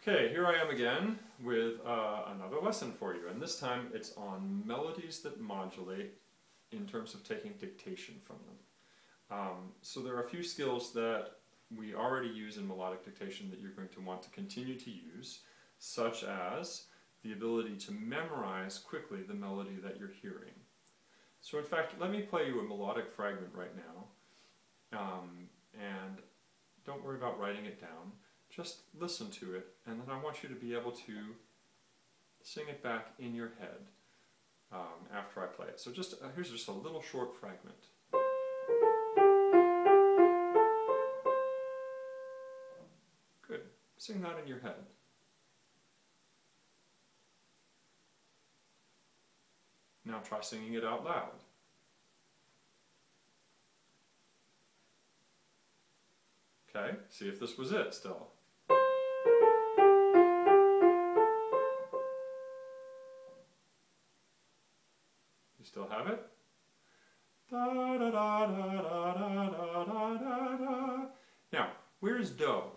Okay, here I am again with another lesson for you, and this time it's on melodies that modulate in terms of taking dictation from them. So there are a few skills that we already use in melodic dictation that you're going to want to continue to use, such as the ability to memorize quickly the melody that you're hearing. So in fact, let me play you a melodic fragment right now, and don't worry about writing it down. Just listen to it, and then I want you to be able to sing it back in your head after I play it. So here's just a little short fragment. Good. Sing that in your head. Now try singing it out loud. Okay, see if this was it still. You still have it? Da, da, da, da, da, da, da, da, da. Now, where's do?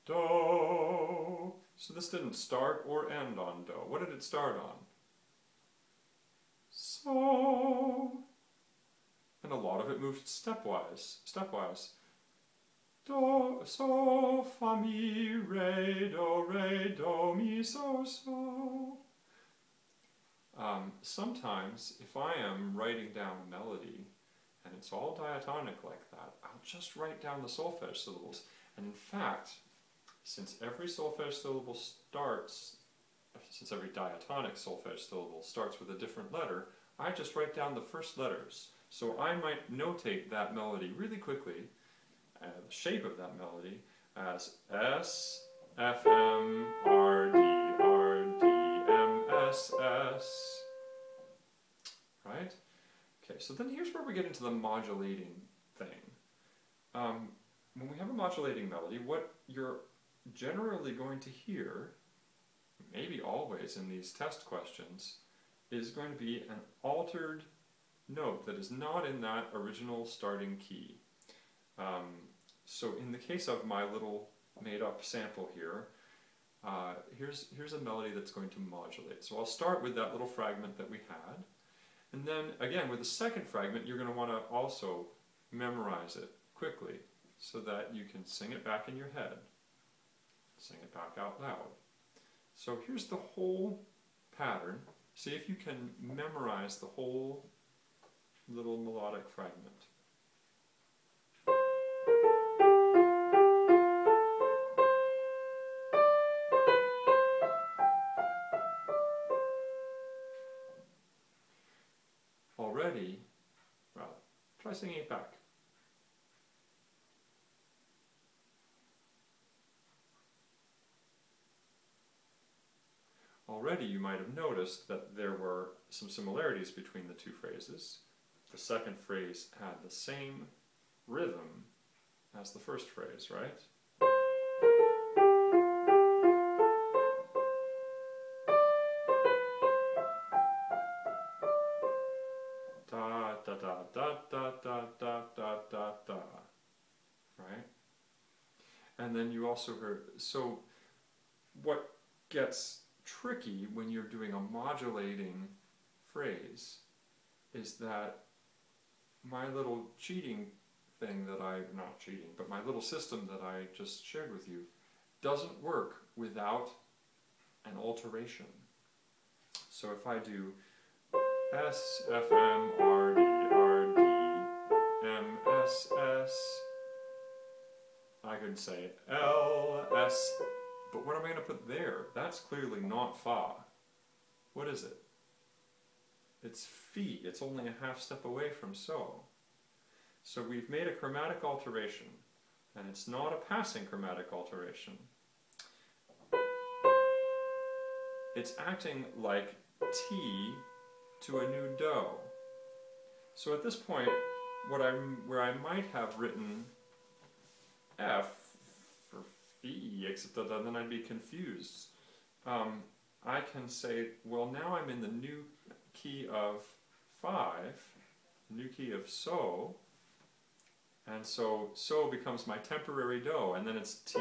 Do. So this didn't start or end on do. What did it start on? So. And a lot of it moved stepwise. Do, so, fa, mi, re, do, mi, so, so. Sometimes, if I am writing down a melody, and it's all diatonic like that, I'll just write down the solfege syllables. And in fact, since every diatonic solfege syllable starts with a different letter, I just write down the first letters. So I might notate that melody really quickly, the shape of that melody, as S, F, M, R, D, M, S, S. Right? Okay, so then here's where we get into the modulating thing. When we have a modulating melody, what you're generally going to hear, maybe always in these test questions, is going to be an altered note that is not in that original starting key. So in the case of my little made-up sample here, here's a melody that's going to modulate. So I'll start with that little fragment that we had, and then again with the second fragment you're going to want to also memorize it quickly so that you can sing it back in your head, sing it back out loud. So here's the whole pattern. See if you can memorize the whole little melodic fragment. Already, well, try singing it back. Already you might have noticed that there were some similarities between the two phrases. The second phrase had the same rhythm as the first phrase, right? Da, da, da, da, da, da, da, da, da, da. Right? And then you also heard, so what gets tricky when you're doing a modulating phrase is that my little cheating thing that not cheating, but my little system that I just shared with you doesn't work without an alteration. So if I do S, F, M, R, D, M, S, S, I could say L, S, but what am I going to put there? That's clearly not Fa. What is it? It's Fi. It's only a half step away from So. So we've made a chromatic alteration, and it's not a passing chromatic alteration. It's acting like T to a new Do. So at this point, where I might have written F for Fi, except that then I'd be confused. I can say, well, now I'm in the new key of 5, new key of So, And so becomes my temporary do, and then it's Ti,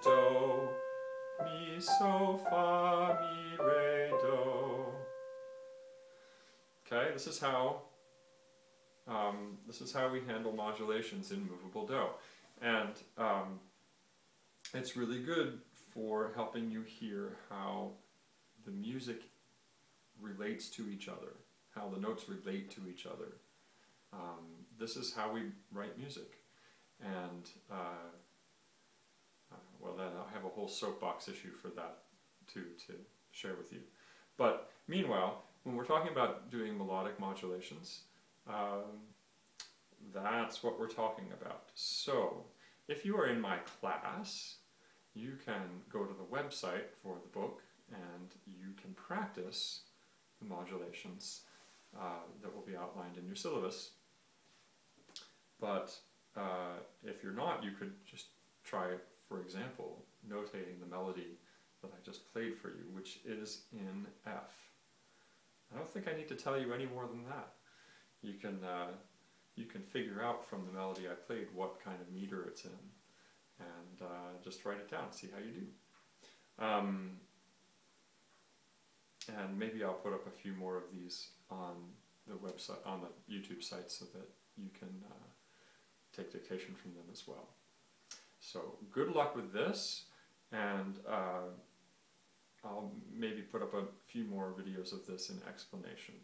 do, mi, so, fa, mi, re, do. Okay, this is how we handle modulations in movable do, and it's really good for helping you hear how the music relates to each other, how the notes relate to each other. This is how we write music, and well, then I'll have a whole soapbox issue for that to share with you. But meanwhile, when we're talking about doing melodic modulations, that's what we're talking about. So, if you are in my class, you can go to the website for the book and you can practice the modulations that will be outlined in your syllabus. But if you're not, you could just try, for example, notating the melody that I just played for you, which is in F. I don't think I need to tell you any more than that. You can figure out from the melody I played what kind of meter it's in, and just write it down, see how you do. And maybe I'll put up a few more of these on the website, on the YouTube site, so that you can take dictation from them as well. So good luck with this, and I'll maybe put up a few more videos of this in explanation.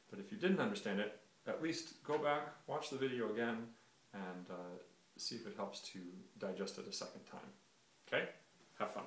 But if you didn't understand it, at least go back, watch the video again, and see if it helps to digest it a second time. Okay? Have fun.